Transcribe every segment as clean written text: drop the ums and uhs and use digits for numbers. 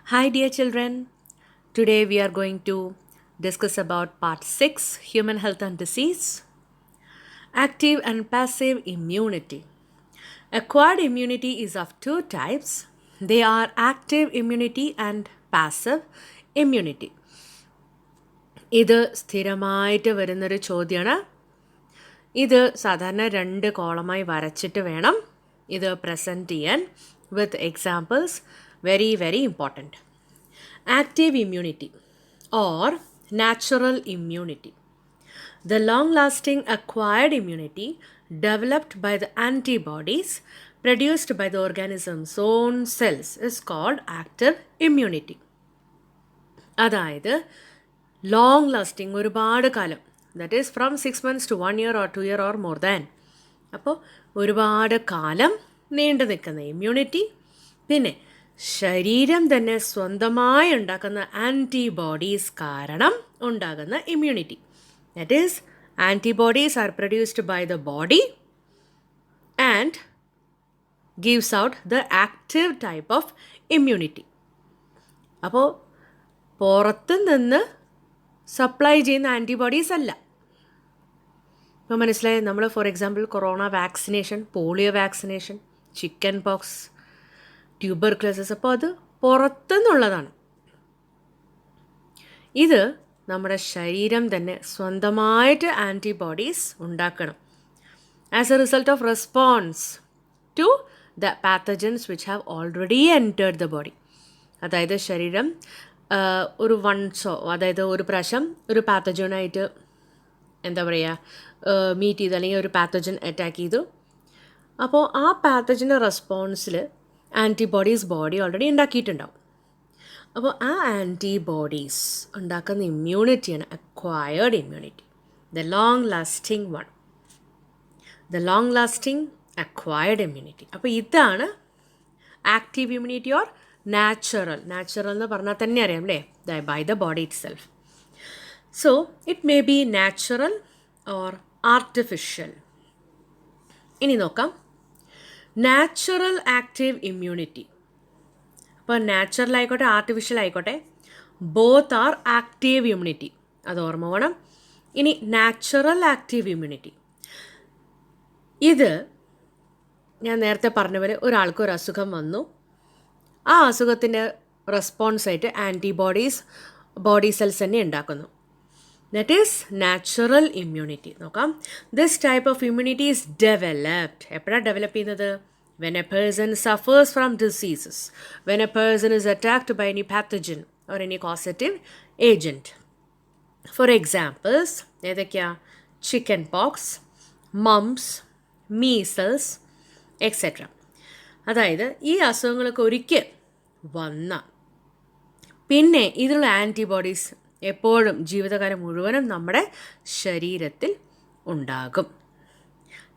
Hi dear children, today we are going to discuss about part 6 human health and disease, active and passive immunity. Acquired immunity is of two types. They are active immunity and passive immunity. ഇത് സ്ഥിരമായിട്ട് വരുന്നൊരു ചോദ്യമാണ്. ഇത് സാധാരണ 2 കോളമായി വരച്ചിട്ട് വേണം ഇത് present ചെയ്യാൻ with examples. Very important. Active immunity or natural immunity. The long-lasting acquired immunity developed by the antibodies produced by the organism's own cells is called active immunity. അതായത് ലോങ് ലാസ്റ്റിംഗ് ഒരുപാട് കാലം, that is from 6 months to 1 year or 2 year or more than. അപ്പോൾ ഒരുപാട് കാലം നീണ്ടു നിൽക്കുന്ന immunity, പിന്നെ ശരീരം തന്നെ സ്വന്തമായി ഉണ്ടാക്കുന്ന ആൻറ്റിബോഡീസ് കാരണം ഉണ്ടാകുന്ന immunity. That is antibodies are produced by the body and gives out the active type of immunity. അപ്പോൾ പുറത്ത് നിന്ന് സപ്ലൈ ചെയ്യുന്ന ആൻറ്റിബോഡീസ് അല്ല. ഇപ്പോൾ മനസ്സിലായി. നമ്മൾ for example corona vaccination, polio vaccination, chicken pox, tuberculosis, അപ്പോൾ അത് പുറത്തുനിന്നുള്ളതാണ്. ഇത് നമ്മുടെ ശരീരം തന്നെ സ്വന്തമായിട്ട് ആൻറ്റിബോഡീസ് ഉണ്ടാക്കണം as a result of response to the pathogens which have already entered the body. അതായത് ശരീരം ഒരു വൺസോ, അതായത് ഒരു പ്രാവശ്യം ഒരു പാത്തജനായിട്ട് എന്താ പറയുക മീറ്റ് ചെയ്തു, അല്ലെങ്കിൽ ഒരു പാത്തജൻ അറ്റാക്ക് ചെയ്തു. അപ്പോൾ ആ പാത്തജൻ്റെ റെസ്പോൺസിൽ ആൻറ്റിബോഡീസ് ബോഡി ഓൾറെഡി ഉണ്ടാക്കിയിട്ടുണ്ടാവും. അപ്പോൾ ആ ആൻറ്റിബോഡീസ് ഉണ്ടാക്കുന്ന ഇമ്മ്യൂണിറ്റിയാണ് acquired immunity, the long lasting one, the long lasting acquired immunity. അപ്പോൾ ഇതാണ് ആക്റ്റീവ് ഇമ്മ്യൂണിറ്റി ഓർ നാച്ചുറൽ എന്ന് പറഞ്ഞാൽ തന്നെ അറിയാം അല്ലേ, by the body itself. So it may be natural or artificial. ഇനി നോക്കാം നാച്ചുറൽ ആക്റ്റീവ് ഇമ്മ്യൂണിറ്റി. അപ്പോൾ നാച്ചുറൽ ആയിക്കോട്ടെ ആർട്ടിഫിഷ്യൽ ആയിക്കോട്ടെ, ബോത്ത് ആർ ആക്റ്റീവ് ഇമ്മ്യൂണിറ്റി, അത് ഓർമ്മ വേണം. ഇനി നാച്ചുറൽ ആക്റ്റീവ് ഇമ്മ്യൂണിറ്റി, ഇത് ഞാൻ നേരത്തെ പറഞ്ഞ പോലെ ഒരാൾക്ക് ഒരു അസുഖം വന്നു, ആ അസുഖത്തിൻ്റെ റെസ്പോൺസായിട്ട് ആൻറ്റിബോഡീസ് ബോഡി സെൽസ് തന്നെ ഉണ്ടാക്കുന്നു. That is natural immunity. നോക്കാം, this type of immunity is developed. എപ്പോഴാണ് ഡെവലപ്പ് ചെയ്യുന്നത്? When a person suffers from diseases, when a person is attacked by any pathogen or any causative agent. For examples ഏതൊക്കെയാണ്? Chicken pox, mumps, measles etcetera. അതായത് ഈ അസുഖങ്ങളൊക്കെ ഒരിക്കൽ വന്ന പിന്നെ ഇതിനുള്ള ആൻറ്റിബോഡീസ് എപ്പോഴും ജീവിതകാലം മുഴുവനും നമ്മുടെ ശരീരത്തിൽ ഉണ്ടാകും.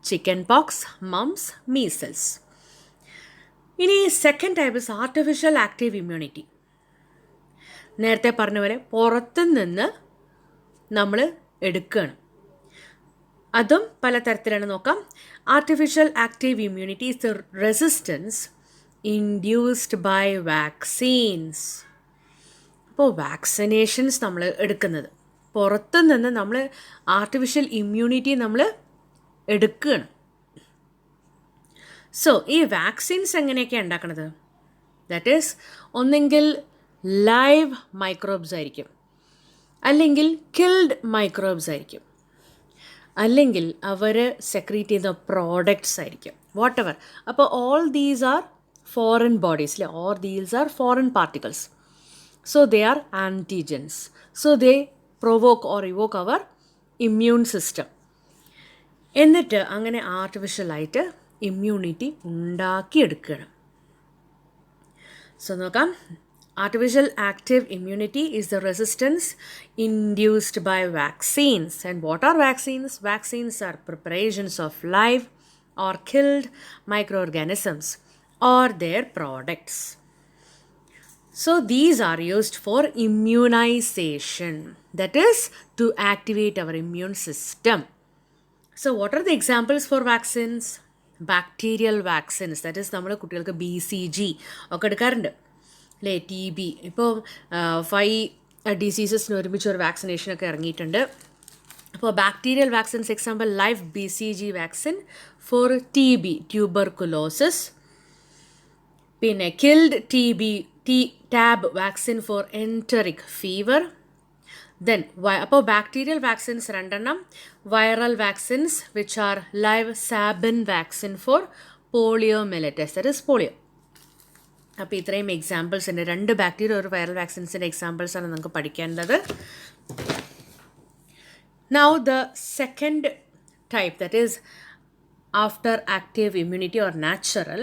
Chicken pox, mumps, measles. ഇനി second type is artificial active immunity. നേരത്തെ പറഞ്ഞ പോലെ പുറത്തു നിന്ന് നമ്മൾ എടുക്കുകയാണ്. അതും പലതരത്തിലാണ്. നോക്കാം. Artificial active immunity is the resistance induced by vaccines. അപ്പോൾ വാക്സിനേഷൻസ് നമ്മൾ എടുക്കുന്നത് പുറത്തു നിന്ന് നമ്മൾ ആർട്ടിഫിഷ്യൽ ഇമ്മ്യൂണിറ്റി നമ്മൾ എടുക്കുകയാണ്. സോ ഈ വാക്സിൻസ് എങ്ങനെയൊക്കെയാണ് ഉണ്ടാക്കുന്നത്? ദാറ്റ് ഈസ് ഒന്നെങ്കിൽ ലൈവ് മൈക്രോബ്സ് ആയിരിക്കും, അല്ലെങ്കിൽ കിൽഡ് മൈക്രോബ്സ് ആയിരിക്കും, അല്ലെങ്കിൽ അവർ സെക്രീറ്റ് ചെയ്യുന്ന പ്രോഡക്ട്സ് ആയിരിക്കും, വാട്ട് എവർ. അപ്പോൾ all these are foreign bodies, or these are foreign particles. So they are antigens. So they provoke or evoke our immune system. എന്നിട്ട് അങ്ങനെ ആർട്ടിഫിഷ്യലായിട്ട് ഇമ്മ്യൂണിറ്റി ഉണ്ടാക്കിയെടുക്കണം. സോ നോക്കാം. Artificial active immunity is the resistance induced by vaccines. And what are vaccines? Vaccines are preparations of live or killed microorganisms or their products. So these are used for immunization, that is to activate our immune system. So what are the examples for vaccines? Bacterial vaccines, that is നമ്മൾ കുട്ടികൾക്ക് BCG ഒക്കെ എടുക്കാറുണ്ട്. അല്ലേ? T B ഇപ്പോൾ 5 ഡിസീസസിന് ഒരുമിച്ച് ഒരു വാക്സിനേഷനൊക്കെ ഇറങ്ങിയിട്ടുണ്ട്. അപ്പോൾ bacterial vaccines example life BCG vaccine for TB tuberculosis, പിന്നെ killed TAB vaccine for enteric fever. Then അപ്പോൾ bacterial vaccines 2 viral vaccines which are live Sabin vaccine for poliomyelitis, that is polio. അപ്പോൾ ഇത്രയും എക്സാമ്പിൾസ് ഉണ്ട്. 2 bacteria ഒരു viral വാക്സിൻസിൻ്റെ എക്സാമ്പിൾസാണ് നമുക്ക് പഠിക്കേണ്ടത്. Now the second type, that is after active immunity or natural,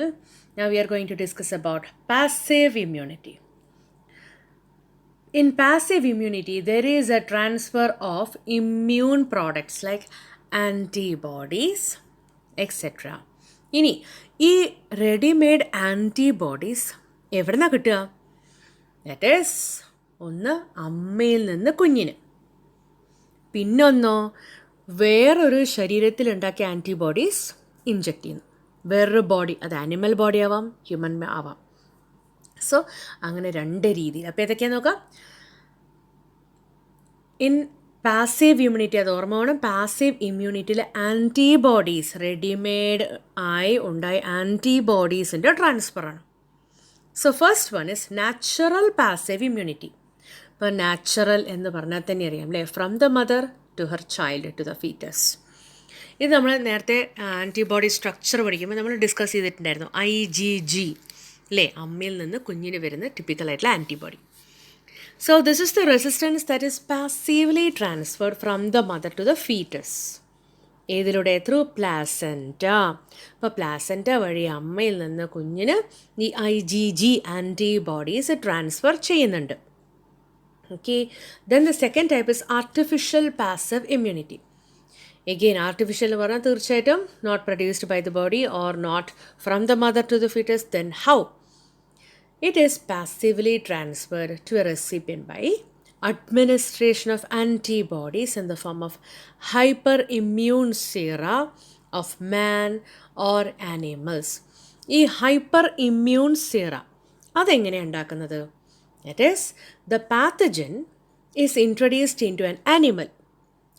now we are going to discuss about passive immunity. In passive immunity, there is a transfer of immune products like antibodies, etc. ഇനി ഈ readymade antibodies എവിടെ നിന്നാണ് കിട്ടുക? That is ഒന്ന് അമ്മയിൽ നിന്ന് കുഞ്ഞിന്, പിന്നൊന്നോ വേറൊരു ശരീരത്തിലുണ്ടാക്കിയ ആൻറ്റിബോഡീസ് ഇൻജെക്റ്റ് ചെയ്യുന്നു, വേറൊരു ബോഡി, അത് ആനിമൽ ബോഡി ആവാം ഹ്യൂമൻ ആവാം. സോ അങ്ങനെ 2 രീതിയിൽ. അപ്പോൾ ഏതൊക്കെയാണെന്ന് നോക്കാം. ഇൻ പാസീവ് ഇമ്മ്യൂണിറ്റി, അത് ഓർമ്മ വേണം, പാസീവ് ഇമ്മ്യൂണിറ്റിയിൽ ആൻറ്റിബോഡീസ് റെഡിമെയ്ഡ് ആയി ഉണ്ടായ ആൻറ്റിബോഡീസിൻ്റെ ട്രാൻസ്ഫറാണ്. So first one is natural passive immunity. ഇപ്പോൾ നാച്ചുറൽ എന്ന് പറഞ്ഞാൽ തന്നെ അറിയാം അല്ലേ, from the mother to her child to the foetus. ഇത് നമ്മൾ നേരത്തെ ആൻറ്റിബോഡി സ്ട്രക്ചർ പഠിക്കുമ്പോൾ നമ്മൾ ഡിസ്കസ് ചെയ്തിട്ടുണ്ടായിരുന്നു. IgG അല്ലേ, അമ്മയിൽ നിന്ന് കുഞ്ഞിന് വരുന്ന ടിപ്പിക്കലായിട്ടുള്ള antibody. So this is the resistance that is passively transferred from the mother to the foetus. ഏതിലൂടെ? Through placenta. അപ്പോൾ പ്ലാസൻറ്റ വഴി അമ്മയിൽ നിന്ന് കുഞ്ഞിന് ഈ IgG ആൻറ്റിബോഡീസ് ട്രാൻസ്ഫർ ചെയ്യുന്നുണ്ട്. Okay, then the second type is artificial passive immunity. Again, artificial എന്ന് പറഞ്ഞാൽ തീർച്ചയായിട്ടും not produced by the body or not from the mother to the fetus. Then how? It is passively transferred to a recipient by administration of antibodies in the form of hyperimmune sera of man or animals. ഈ hyper immune സീറ അതെങ്ങനെയാണ് ഉണ്ടാക്കുന്നത്? That is, the pathogen is introduced into an animal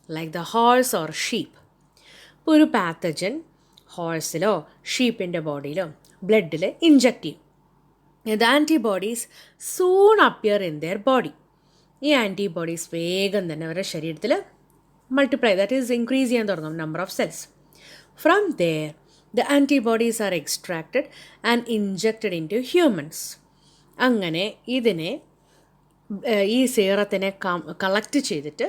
like the horse or sheep. ഇപ്പോൾ ഒരു pathogen ഹോഴ്സിലോ ഷീപ്പിൻ്റെ ബോഡിയിലോ ബ്ലഡിൽ inject ചെയ്യും. The antibodies soon appear in their body. ഈ antibodies വേഗം തന്നെ അവരുടെ ശരീരത്തിൽ മൾട്ടിപ്ലൈ, ദാറ്റ് ഈസ് ഇൻക്രീസ് ചെയ്യാൻ തുടങ്ങും number of cells. From there the antibodies are extracted and injected into humans. അങ്ങനെ ഇതിനെ ഈ സീറത്തിനെ കളക്ട് ചെയ്തിട്ട്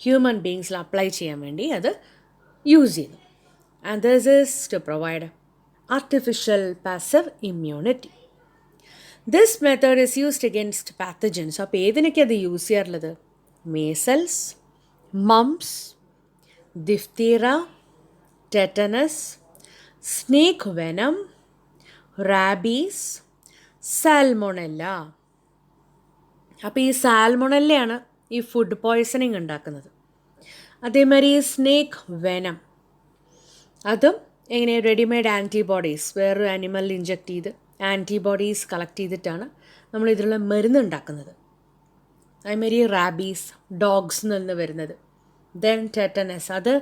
ഹ്യൂമൻ ബീങ്സിൽ അപ്ലൈ ചെയ്യാൻ വേണ്ടി അത് യൂസ് ചെയ്യുന്നു. And this is to provide artificial passive immunity. This method is used against pathogens. അപ്പോൾ ഏതിനൊക്കെ അത് യൂസ് ചെയ്യാറുള്ളത്? Measles, mumps, diphtheria, tetanus, snake venom, rabies, salmonella. അപ്പോൾ ഈ സാൽമോണെല്ലയാണ് ഈ ഫുഡ് പോയ്സണിങ് ഉണ്ടാക്കുന്നത്. അതേമാതിരി ഈ സ്നേക്ക് വെനം അതും എങ്ങനെ? റെഡിമെയ്ഡ് ആൻറ്റിബോഡീസ് വേറൊരു ആനിമലിൽ ഇൻജെക്റ്റ് ചെയ്ത് ആൻറ്റിബോഡീസ് കളക്ട് ചെയ്തിട്ടാണ് നമ്മൾ ഇതിലുള്ള മരുന്ന് ഉണ്ടാക്കുന്നത്. അതേമാതിരി റാബീസ് ഡോഗ്സിൽ നിന്ന് വരുന്നത്. ദെൻ ടെറ്റനസ്, അത്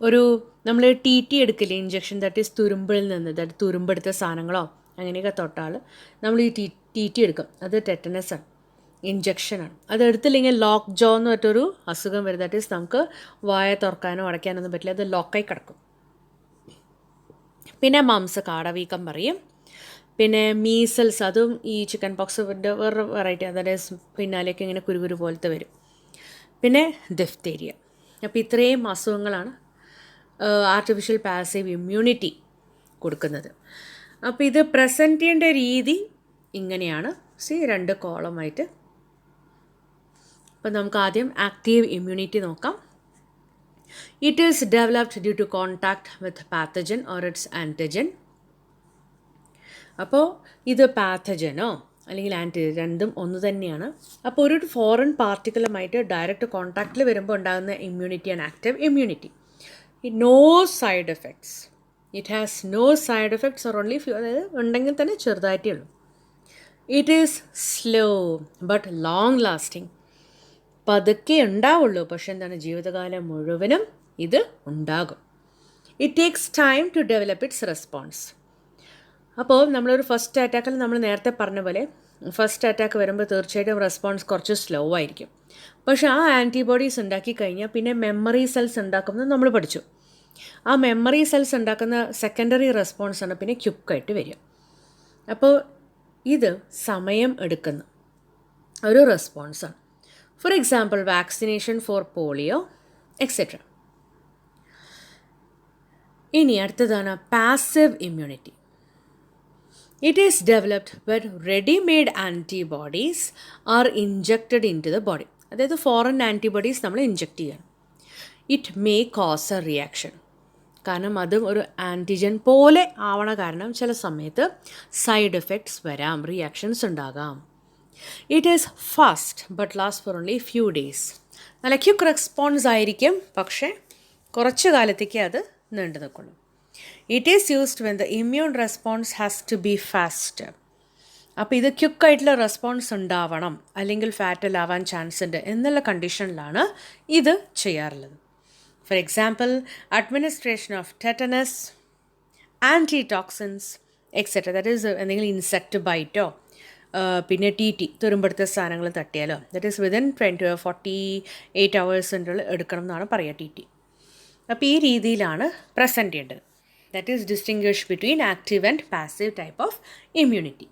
ഒരു നമ്മൾ TT എടുക്കില്ലേ, ഇഞ്ചക്ഷൻ, ദാറ്റ് ഈസ് തുരുമ്പിൽ നിന്ന്, ദാറ്റ് തുരുമ്പെടുത്ത സാധനങ്ങളോ അങ്ങനെയൊക്കെ തൊട്ടാൽ നമ്മൾ ഈ TT എടുക്കും. അത് ടെറ്റനസാണ്, ഇഞ്ചക്ഷനാണ്. അത് എടുത്തില്ലെങ്കിൽ ലോക്ക് ജോ എന്ന് പറഞ്ഞൊരു അസുഖം വരും. ദാറ്റ് ഈസ് നമുക്ക് വായ തുറക്കാനോ അടയ്ക്കാനൊന്നും പറ്റില്ല, അത് ലോക്കായി കിടക്കും. പിന്നെ മംസ്, കാടവീക്കം പറയും. പിന്നെ മീസൽസ്, അതും ഈ ചിക്കൻ പോക്സിൻ്റെ വേറെ വെറൈറ്റി, അതായത് പിന്നാലേക്ക് ഇങ്ങനെ കുരുകുരു പോലത്തെ വരും. പിന്നെ ഡിഫ്തേരിയ. അപ്പോൾ ഇത്രയും അസുഖങ്ങളാണ് ആർട്ടിഫിഷ്യൽ പാസീവ് ഇമ്മ്യൂണിറ്റി കൊടുക്കുന്നത്. അപ്പോൾ ഇത് പ്രസൻറ്റ് ചെയ്യേണ്ട രീതി ഇങ്ങനെയാണ്. 2 കോളമായിട്ട്. അപ്പോൾ നമുക്ക് ആദ്യം ആക്റ്റീവ് ഇമ്മ്യൂണിറ്റി നോക്കാം. It is developed due to contact with pathogen or its antigen. അപ്പോൾ ഇത് പാത്തജനോ അല്ലെങ്കിൽ ആൻറ്റിജൻ രണ്ടും ഒന്ന് തന്നെയാണ്. അപ്പോൾ ഒരു ഫോറിൻ പാർട്ടിക്കിളുമായിട്ട് ഡയറക്റ്റ് കോൺടാക്റ്റിൽ വരുമ്പോൾ ഉണ്ടാകുന്ന ഇമ്മ്യൂണിറ്റിയാണ് active immunity. No side effects. It has no side effects or only few, അതായത് ഉണ്ടെങ്കിൽ തന്നെ ചെറുതായിട്ടേ ഉള്ളൂ. It is slow but long lasting. പതുക്കെ ഉണ്ടാവുള്ളൂ, പക്ഷെ എന്താണ്, ജീവിതകാലം മുഴുവനും ഇത് ഉണ്ടാകും. It takes time to develop its response. അപ്പോൾ നമ്മളൊരു ഫസ്റ്റ് അറ്റാക്കിൽ നമ്മൾ നേരത്തെ പറഞ്ഞ പോലെ ഫസ്റ്റ് അറ്റാക്ക് വരുമ്പോൾ തീർച്ചയായിട്ടും റെസ്പോൺസ് കുറച്ച് സ്ലോ ആയിരിക്കും. പക്ഷേ ആ ആൻറ്റിബോഡീസ് ഉണ്ടാക്കി കഴിഞ്ഞാൽ പിന്നെ മെമ്മറി സെൽസ് ഉണ്ടാക്കുന്നത് നമ്മൾ പഠിച്ചു. ആ മെമ്മറി സെൽസ് ഉണ്ടാക്കുന്ന സെക്കൻഡറി റെസ്പോൺസാണ് പിന്നെ ക്യുക്കായിട്ട് വരിക. അപ്പോൾ ഇത് സമയം എടുക്കുന്ന ഒരു റെസ്പോൺസാണ്. For example vaccination for polio etcetera. ഇനി അടുത്തതാണ് passive immunity. It is developed when ready-made antibodies are injected into the body. അതായത് ഫോറിൻ ആൻറ്റിബോഡീസ് നമ്മൾ ഇൻജെക്റ്റ് ചെയ്യണം. It may cause a reaction. കാരണം അതും ഒരു ആൻറ്റിജൻ പോലെ ആവണ കാരണം ചില സമയത്ത് സൈഡ് എഫക്ട്സ് വരാം, റിയാക്ഷൻസ് ഉണ്ടാകാം. It is fast but last for only few days. നല്ല ക്യുക്ക് റെസ്പോൺസ് ആയിരിക്കും, പക്ഷേ കുറച്ച് കാലത്തേക്ക് അത് നീണ്ടു നിൽക്കുള്ളൂ. It is used when the immune response has to be fast. അപ്പോൾ ഇത് ക്യുക്കായിട്ടുള്ള റെസ്പോൺസ് ഉണ്ടാവണം, അല്ലെങ്കിൽ ഫാറ്റലാവാൻ ചാൻസ് ഉണ്ട് എന്നുള്ള കണ്ടീഷനിലാണ് ഇത് ചെയ്യാറുള്ളത്. For example administration of tetanus, antitoxins etcetera. That is എന്തെങ്കിലും ഇൻസെക്റ്റ് ബൈറ്റോ പിന്നെ ടി തുരുമ്പെടുത്ത സാധനങ്ങൾ തട്ടിയാലോ, ദാറ്റ് ഈസ് വിതിൻ 48 hours എടുക്കണം എന്നാണ് പറയുക ടി. അപ്പോൾ ഈ രീതിയിലാണ് പ്രസൻറ്റ് ചെയ്യേണ്ടത്. That is distinguished between active and passive type of immunity.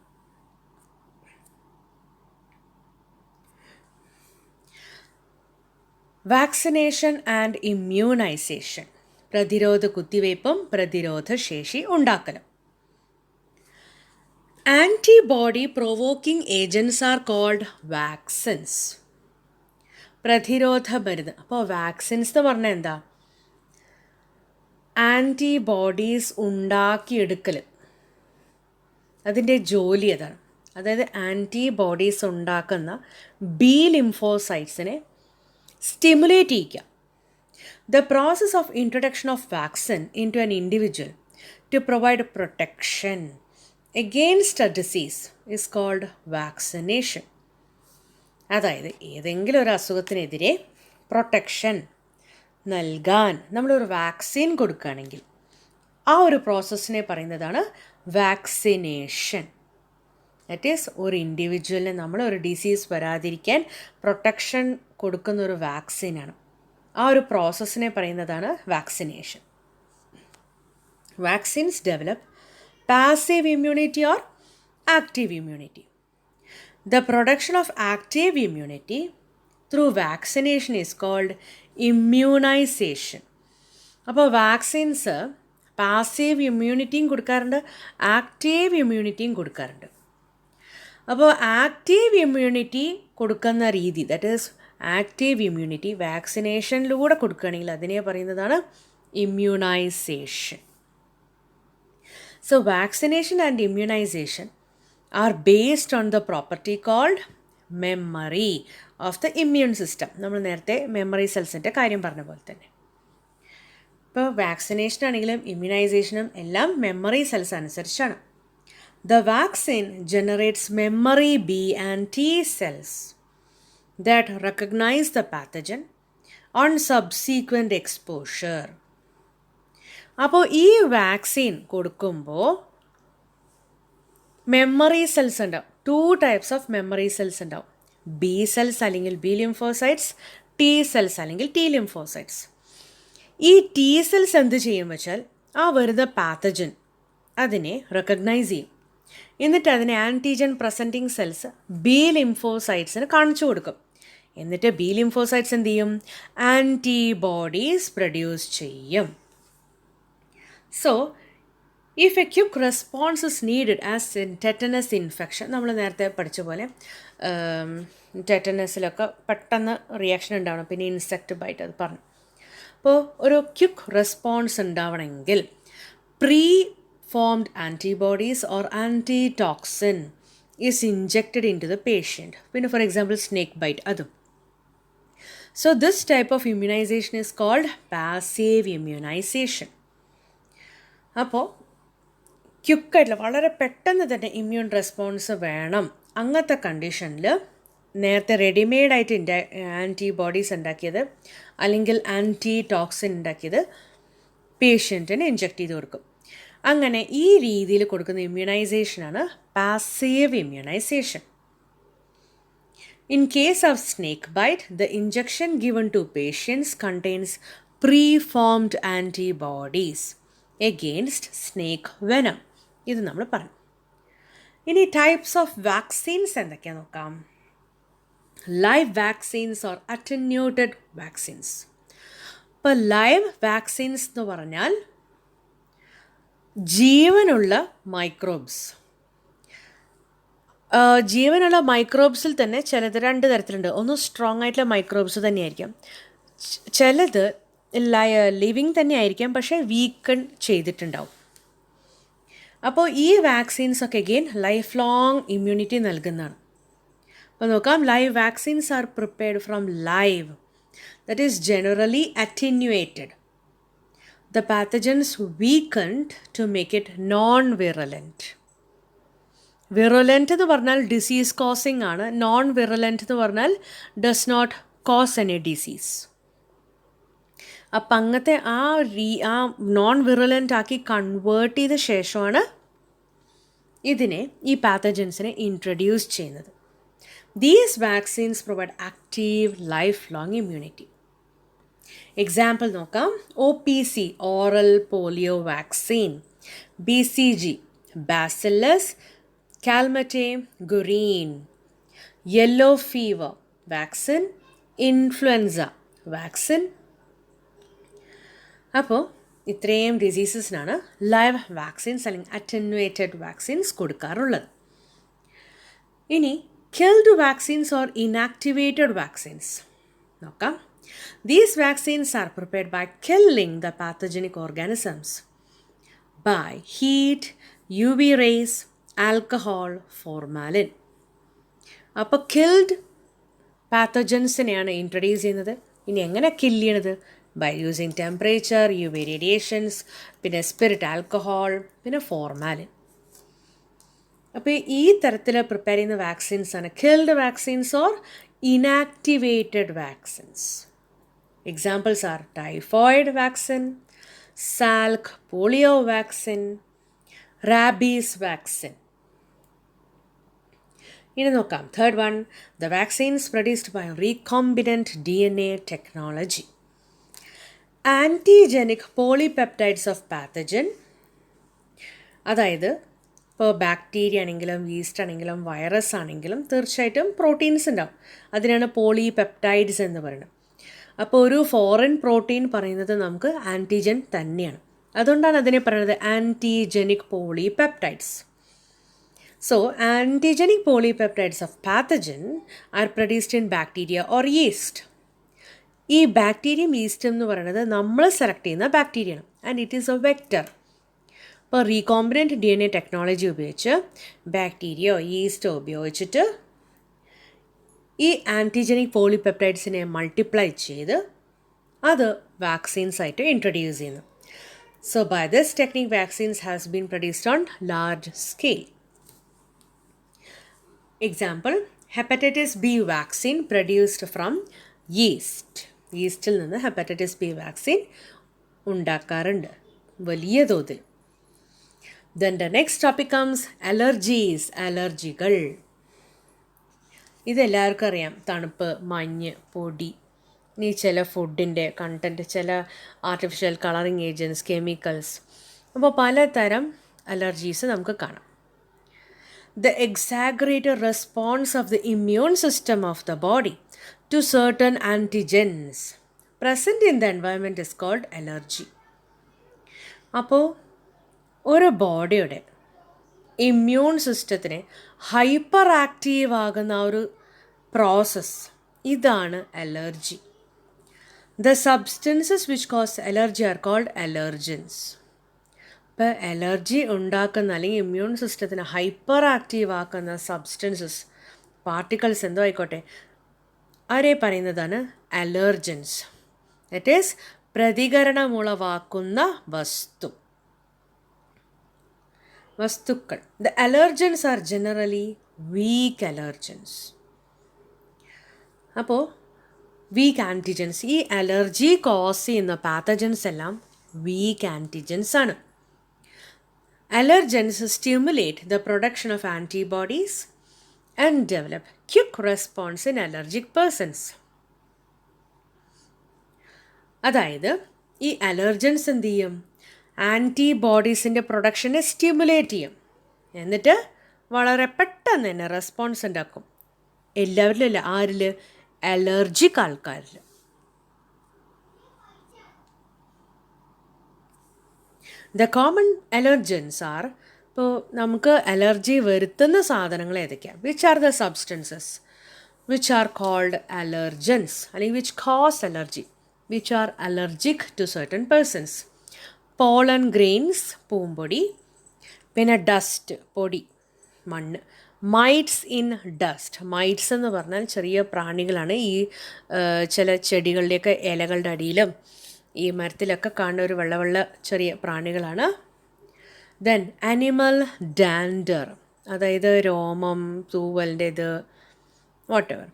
Vaccination and immunization. പ്രതിരോധ കുത്തിവയ്പ്പും പ്രതിരോധ ശേഷി ഉണ്ടാക്കലും. Antibody provoking agents are called vaccines. പ്രതിരോധ മരുന്ന്. അപ്പോൾ വാക്സിൻസ് എന്ന് പറഞ്ഞാൽ എന്താ? ആൻറ്റിബോഡീസ് ഉണ്ടാക്കിയെടുക്കൽ, അതിൻ്റെ ജോലി അതാണ്. അതായത് ആൻറ്റിബോഡീസ് ഉണ്ടാക്കുന്ന ബി ലിംഫോസൈറ്റ്സിനെ സ്റ്റിമുലേറ്റ് ചെയ്യിക്കുക. The process of introduction of vaccine into an individual to provide protection against a disease is called vaccination. അതായത് ഏതെങ്കിലും ഒരു അസുഖത്തിനെതിരെ പ്രൊട്ടക്ഷൻ നൽകാൻ നമ്മളൊരു വാക്സിൻ കൊടുക്കുകയാണെങ്കിൽ ആ ഒരു പ്രോസസ്സിനെ പറയുന്നതാണ് വാക്സിനേഷൻ. ദാറ്റ് ഈസ് ഒരു ഇൻഡിവിജ്വലിന് നമ്മൾ ഒരു ഡിസീസ് വരാതിരിക്കാൻ പ്രൊട്ടക്ഷൻ കൊടുക്കുന്ന ഒരു വാക്സിനാണ്. ആ ഒരു പ്രോസസ്സിനെ പറയുന്നതാണ് vaccination. Vaccines develop passive immunity or active immunity. The production of active immunity through vaccination is called immunization. അപ്പോൾ വാക്സിൻസ് പാസീവ് ഇമ്മ്യൂണിറ്റിയും കൊടുക്കാറുണ്ട്, ആക്റ്റീവ് ഇമ്മ്യൂണിറ്റിയും കൊടുക്കാറുണ്ട്. അപ്പോൾ ആക്റ്റീവ് ഇമ്മ്യൂണിറ്റി കൊടുക്കുന്ന രീതി, ദാറ്റ് ഈസ് ആക്റ്റീവ് ഇമ്മ്യൂണിറ്റി വാക്സിനേഷനിലൂടെ കൊടുക്കുകയാണെങ്കിൽ അതിനെ പറയുന്നതാണ് immunization. So vaccination and immunization are based on the property called memory of the immune system. നമ്മൾ നേരത്തെ മെമ്മറി സെൽസിൻ്റെ കാര്യം പറഞ്ഞ പോലെ തന്നെ. ഇപ്പോൾ വാക്സിനേഷൻ ആണെങ്കിലും ഇമ്മ്യൂണൈസേഷനും എല്ലാം മെമ്മറി സെൽസ് അനുസരിച്ചാണ്. The vaccine generates memory B and T cells that recognize the pathogen on subsequent exposure. അപ്പോൾ ഈ വാക്സിൻ കൊടുക്കുമ്പോൾ മെമ്മറി സെൽസ് ഉണ്ടാവും. 2 types ഓഫ് മെമ്മറി സെൽസ് ഉണ്ടാവും. ബി സെൽസ് അല്ലെങ്കിൽ ബി ലിംഫോസൈറ്റ്സ്, ടി സെൽസ് അല്ലെങ്കിൽ ടി ലിംഫോസൈറ്റ്സ്. ഈ T cells എന്ത് ചെയ്യും വെച്ചാൽ ആ വരുന്ന പാത്തജൻ അതിനെ റെക്കഗ്നൈസ് ചെയ്യും. എന്നിട്ട് അതിനെ ആൻറ്റിജൻ പ്രസൻറ്റിങ് സെൽസ് ബി ലിംഫോസൈറ്റ്സിന് കാണിച്ചു കൊടുക്കും. എന്നിട്ട് ബി ലിംഫോസൈറ്റ്സ് എന്ത് ചെയ്യും? ആൻറ്റിബോഡീസ് പ്രൊഡ്യൂസ് ചെയ്യും. So if A quick response is needed as in tetanus infection, നമ്മൾ നേരത്തെ പഠിച്ച പോലെ ടെറ്റനസിലൊക്കെ പെട്ടെന്ന് റിയാക്ഷൻ ഉണ്ടാവണം, പിന്നെ ഇൻസെക്റ്റ് ബൈറ്റ് അത് പറഞ്ഞു. അപ്പോൾ ഒരു ക്യുക്ക് റെസ്പോൺസ് ഉണ്ടാവണമെങ്കിൽ preformed antibodies or antitoxin is injected into the patient. പിന്നെ ഫോർ എക്സാമ്പിൾ സ്നേക്ക് ബൈറ്റ് അതും. So this type of immunisation is called passive immunisation. അപ്പോൾ ക്യുക്കായിട്ടുള്ള വളരെ പെട്ടെന്ന് തന്നെ ഇമ്മ്യൂൺ റെസ്പോൺസ് വേണം, അങ്ങനത്തെ കണ്ടീഷനിൽ നേരത്തെ റെഡിമെയ്ഡായിട്ട് ആൻറ്റിബോഡീസ് ഉണ്ടാക്കിയത് അല്ലെങ്കിൽ ആൻറ്റി ടോക്സിൻ ഉണ്ടാക്കിയത് പേഷ്യൻറ്റിന് ഇഞ്ചെക്ട് ചെയ്ത് കൊടുക്കും. അങ്ങനെ ഈ രീതിയിൽ കൊടുക്കുന്ന ഇമ്മ്യൂണൈസേഷനാണ് passive immunisation. In case of snake bite, the injection given to patients contains preformed antibodies against snake venom. ഇത് നമ്മൾ പറഞ്ഞു. ഇനി ടൈപ്സ് ഓഫ് വാക്സിൻസ് എന്തൊക്കെയാണെന്ന് നോക്കാം. Live vaccines or attenuated vaccines. ഇപ്പോൾ ലൈവ് വാക്സിൻസ് എന്ന് പറഞ്ഞാൽ ജീവനുള്ള മൈക്രോബ്സ്. ജീവനുള്ള മൈക്രോബ്സിൽ തന്നെ ചിലത് 2 തരത്തിലുണ്ട്. ഒന്ന് സ്ട്രോങ് ആയിട്ടുള്ള മൈക്രോബ്സ് തന്നെയായിരിക്കും, ചിലത് ലിവിങ് തന്നെ ആയിരിക്കാം, പക്ഷേ വീക്കൺ ചെയ്തിട്ടുണ്ടാവും. അപ്പോൾ ഈ വാക്സിൻസ് ഒക്കെ അഗെയിൻ ലൈഫ് ലോങ് ഇമ്മ്യൂണിറ്റി നൽകുന്നതാണ്. അപ്പോൾ നോക്കാം, live vaccines are prepared from live, that is generally attenuated. The pathogens weakened to make it non virulent. Virulent എന്ന് പറഞ്ഞാൽ ഡിസീസ് കോസിങ് ആണ്. നോൺ വിറലൻറ്റ് എന്ന് പറഞ്ഞാൽ does not cause any disease. അപ്പം അങ്ങനത്തെ ആ നോൺ വിറലൻ്റ് ആക്കി കൺവേർട്ട് ചെയ്ത ശേഷമാണ് ഇതിനെ, ഈ പാത്തജൻസിനെ ഇൻട്രൊഡ്യൂസ് ചെയ്യുന്നത്. These vaccines provide active lifelong immunity. Example നോക്കാം. OPC oral polio vaccine, BCG bacillus Calmette Guerin, yellow fever vaccine, influenza vaccine. അപ്പോൾ ഇത്രയും ഡിസീസസിനാണ് ലൈവ് വാക്സിൻസ് അല്ലെങ്കിൽ അറ്റന്വേറ്റഡ് വാക്സിൻസ് കൊടുക്കാറുള്ളത്. ഇനി killed vaccines or inactivated vaccines നോക്കാം. These vaccines are prepared by killing the pathogenic organisms by heat, UV rays, alcohol, formalin. അപ്പോൾ killed പാത്തജൻസിനെയാണ് introduce ചെയ്യുന്നത്. ഇനി എങ്ങനെ കില്ല് ചെയ്യണത്? By using temperature, UV radiations, പിന്നെ സ്പിരിറ്റ് ആൽക്കഹോൾ, പിന്നെ ഫോർമാലിൻ. അപ്പോൾ ഈ തരത്തിൽ പ്രിപ്പയർ ചെയ്യുന്ന വാക്സിൻസ് ആണ് killed vaccines or inactivated vaccines. Examples are typhoid vaccine, Salk polio vaccine, rabies vaccine. ഇനി നോക്കാം. Third one, the vaccines produced by recombinant DNA technology. Antigenic polypeptides of pathogen, അതായത് ഇപ്പോൾ ബാക്ടീരിയ ആണെങ്കിലും ഈസ്റ്റ് ആണെങ്കിലും virus ആണെങ്കിലും തീർച്ചയായിട്ടും proteins ഉണ്ടാവും. അതിനാണ് പോളിപെപ്റ്റൈഡ്സ് എന്ന് പറയുന്നത്. അപ്പോൾ ഒരു ഫോറിൻ പ്രോട്ടീൻ പറയുന്നത് നമുക്ക് ആൻറ്റിജൻ തന്നെയാണ്. അതുകൊണ്ടാണ് അതിനെ പറയുന്നത് antigenic polypeptides. So, antigenic polypeptides of pathogen are produced in bacteria or yeast. ഈ ബാക്ടീരിയം ഈസ്റ്റ് എന്ന് പറയുന്നത് നമ്മൾ സെലക്ട് ചെയ്യുന്ന ബാക്ടീരിയയാണ്, and it is a vector. ഇപ്പോൾ റീകോംബിനൻറ്റ് DNA ടെക്നോളജി ഉപയോഗിച്ച് ബാക്ടീരിയോ ഈസ്റ്റോ ഉപയോഗിച്ചിട്ട് ഈ ആൻറ്റിജനിക് പോളിപെപ്റ്റൈഡ്സിനെ മൾട്ടിപ്ലൈ ചെയ്ത് അത് വാക്സിൻസ് ആയിട്ട് ഇൻട്രൊഡ്യൂസ് ചെയ്യുന്നു. So by this technique vaccines has been produced on large scale. Example, hepatitis B vaccine produced from yeast. ഈസ്റ്റിൽ നിന്ന് ഹെപ്പറ്റൈറ്റിസ് ബി വാക്സിൻ ഉണ്ടാക്കാറുണ്ട് വലിയ തോതിൽ. Then the next topic comes allergies, അലർജികൾ. ഇതെല്ലാവർക്കും അറിയാം. തണുപ്പ്, മഞ്ഞ്, പൊടി, ഇനി ചില ഫുഡിൻ്റെ കണ്ടൻറ്റ്, ചില ആർട്ടിഫിഷ്യൽ കളറിങ് ഏജൻറ്റ്സ്, കെമിക്കൽസ്. അപ്പോൾ പലതരം അലർജീസ് നമുക്ക് കാണാം. The exaggerated response of the immune system of the body to certain antigens present in the environment is called allergy. അപ്പോൾ ഒരു ബോഡിയുടെ ഇമ്മ്യൂൺ സിസ്റ്റത്തിനെ ഹൈപ്പർ ആക്റ്റീവ് ആകുന്ന ഒരു പ്രോസസ്സ്, ഇതാണ് allergy. The substances which cause allergy are called allergens. ഇപ്പോൾ allergy ഉണ്ടാക്കുന്ന അല്ലെങ്കിൽ immune സിസ്റ്റത്തിന് ഹൈപ്പർ ആക്റ്റീവ് ആക്കുന്ന സബ്സ്റ്റൻസസ്, പാർട്ടിക്കിൾസ് എന്തോ ആയിക്കോട്ടെ, ആരെ പറയുന്നതാണ് അലർജൻസ്. ദറ്റ് ഈസ് പ്രതികരണമുളവാക്കുന്ന വസ്തുക്കൾ. The allergens are generally weak allergens. അപ്പോൾ വീക്ക് ആൻറ്റിജൻസ്, ഈ അലർജി കോസ് ചെയ്യുന്ന പാത്തജൻസ് എല്ലാം വീക്ക് ആൻറ്റിജൻസ് ആണ്. Allergens stimulate the production of antibodies and develop quick response in allergic persons. അതായത് ഈ അലർജൻസ് എന്ത് ചെയ്യും? ആൻറ്റിബോഡീസിൻ്റെ പ്രൊഡക്ഷനെ സ്റ്റിമുലേറ്റ് ചെയ്യും. എന്നിട്ട് വളരെ പെട്ടെന്ന് തന്നെ റെസ്പോൺസ് ഉണ്ടാക്കും. എല്ലാവരിലും അല്ല, ആരിൽ? അലർജിക് ആൾക്കാരിൽ. ദ കോമൺ അലർജൻസ് ആർ, ഇപ്പോൾ നമുക്ക് അലർജി വരുത്തുന്ന സാധനങ്ങൾ ഏതൊക്കെയാണ്? Which are the substances which are called allergens, അല്ലെങ്കിൽ which cause allergy, which are allergic to certain persons? Pollen grains, പൂമ്പൊടി. പിന്നെ ഡസ്റ്റ്, പൊടി, മണ്ണ്. Mites in dust. മൈറ്റ്സ് എന്ന് പറഞ്ഞാൽ ചെറിയ പ്രാണികളാണ്. ഈ ചില ചെടികളുടെയൊക്കെ ഇലകളുടെ അടിയിലും ഈ മരത്തിലൊക്കെ കാണുന്ന ഒരു വെള്ള ചെറിയ പ്രാണികളാണ്. ദെൻ അനിമൽ ഡാൻഡർ, അതായത് രോമം, തൂവലിൻ്റെ ഇത്, വാട്ടെവർ.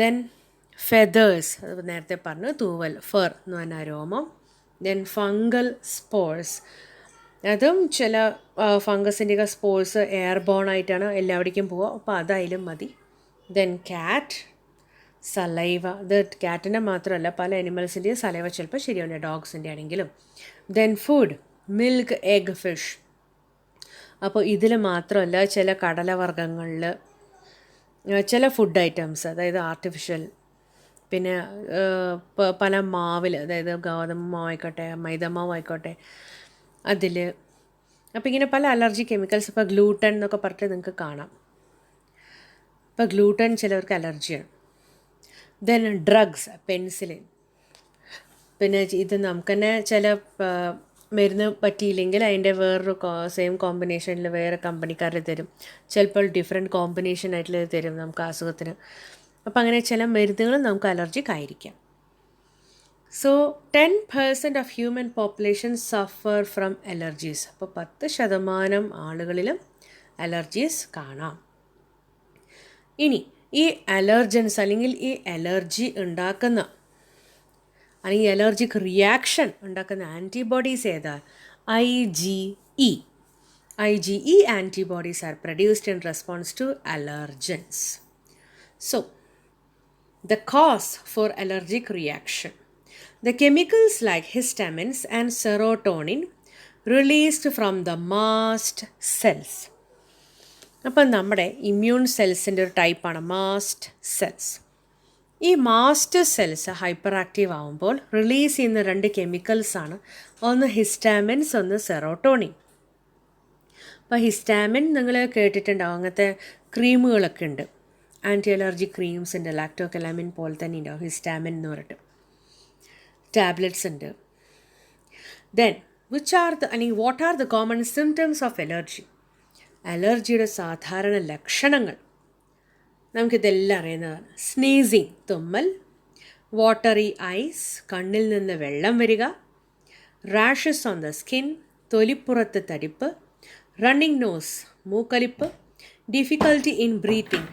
ദെൻ ഫെദേഴ്സ്, അത് നേരത്തെ പറഞ്ഞു, തൂവൽ, ഫർ എന്ന് പറഞ്ഞാൽ രോമം. ദെൻ ഫംഗൽ സ്പോർസ്, അതും ചില ഫംഗസിൻ്റെയൊക്കെ സ്പോർസ് എയർബോൺ ആയിട്ടാണ് എല്ലാവിടേക്കും പോവുക, അപ്പോൾ അതായാലും മതി. ദെൻ കാറ്റ്, സലൈവ. ഇത് കാറ്റിൻ്റെ മാത്രമല്ല, പല അനിമൽസിൻ്റെയും സലൈവ ചിലപ്പോൾ ശരിയാണ്, ഡോഗ്സിൻ്റെ ആണെങ്കിലും. Then food, milk, egg, fish. അപ്പോൾ ഇതിൽ മാത്രമല്ല, ചില കടലവർഗ്ഗങ്ങളിൽ, ചില ഫുഡ് ഐറ്റംസ്, അതായത് ആർട്ടിഫിഷ്യൽ, പിന്നെ പല മാവിൽ, അതായത് ഗോതമ്പ് മാവായിക്കോട്ടെ, മൈദമാവ് ആയിക്കോട്ടെ, അതിൽ. അപ്പോൾ ഇങ്ങനെ പല അലർജി കെമിക്കൽസ്, ഇപ്പോൾ ഗ്ലൂട്ടൻ എന്നൊക്കെ പറഞ്ഞിട്ട് നിങ്ങൾക്ക് കാണാം. ഇപ്പോൾ ഗ്ലൂട്ടൻ ചിലവർക്ക് അലർജിയാണ്. Then drugs, penicillin. പിന്നെ ഇത് നമുക്ക് തന്നെ ചില മരുന്ന് പറ്റിയില്ലെങ്കിൽ അതിൻ്റെ വേറൊരു സെയിം കോമ്പിനേഷനിൽ വേറെ കമ്പനിക്കാർ തരും. ചിലപ്പോൾ ഡിഫറെൻറ്റ് കോമ്പിനേഷൻ ആയിട്ടുള്ള തരും നമുക്ക് അസുഖത്തിന്. അപ്പോൾ അങ്ങനെ ചില മരുന്നുകൾ നമുക്ക് അലർജിക് ആയിരിക്കാം. So 10% of human population suffer from allergies. അപ്പോൾ 10% ആളുകളിലും അലർജീസ് കാണാം. ഇനി ഈ അലർജൻസ് അല്ലെങ്കിൽ ഈ അലർജി ഉണ്ടാക്കുന്ന അല്ലെങ്കിൽ അലർജിക് റിയാക്ഷൻ ഉണ്ടാക്കുന്ന ആൻറ്റിബോഡീസ് ഏതാ? IgE. IgE antibodies are produced in response to allergens. So the cause for allergic reaction. The chemicals like histamines and serotonin released from the mast cells. അപ്പം നമ്മുടെ immune സെൽസിൻ്റെ ഒരു ടൈപ്പാണ് mast cells. ഈ mast cells hyper active ആകുമ്പോൾ release ചെയ്യുന്ന 2 കെമിക്കൽസാണ്, ഒന്ന് ഹിസ്റ്റാമിൻസ്, ഒന്ന് serotonin. അപ്പോൾ ഹിസ്റ്റാമിൻ നിങ്ങൾ കേട്ടിട്ടുണ്ടാവും, അങ്ങനത്തെ ക്രീമുകളൊക്കെ ഉണ്ട്, ആൻറ്റി അലർജി ക്രീംസ് ഉണ്ട്, ലാക്ടോകലാമിൻ പോലെ തന്നെ ഉണ്ടാവും ഹിസ്റ്റാമിൻ എന്ന് പറഞ്ഞിട്ട്. ടാബ്ലറ്റ്സ് ഉണ്ട്. Then what are the common symptoms of allergy? അലർജിയുടെ സാധാരണ ലക്ഷണങ്ങൾ നമുക്കിതെല്ലാം അറിയുന്നതാണ്. സ്നീസിങ്, തുമ്മൽ. വാട്ടറി ഐസ്, കണ്ണിൽ നിന്ന് വെള്ളം വരിക. റാഷസ് ഓൺ ദ സ്കിൻ, തൊലിപ്പുറത്ത് തടിപ്പ്. റണ്ണിങ് നോസ്, മൂക്കലിപ്പ്. Difficulty in breathing,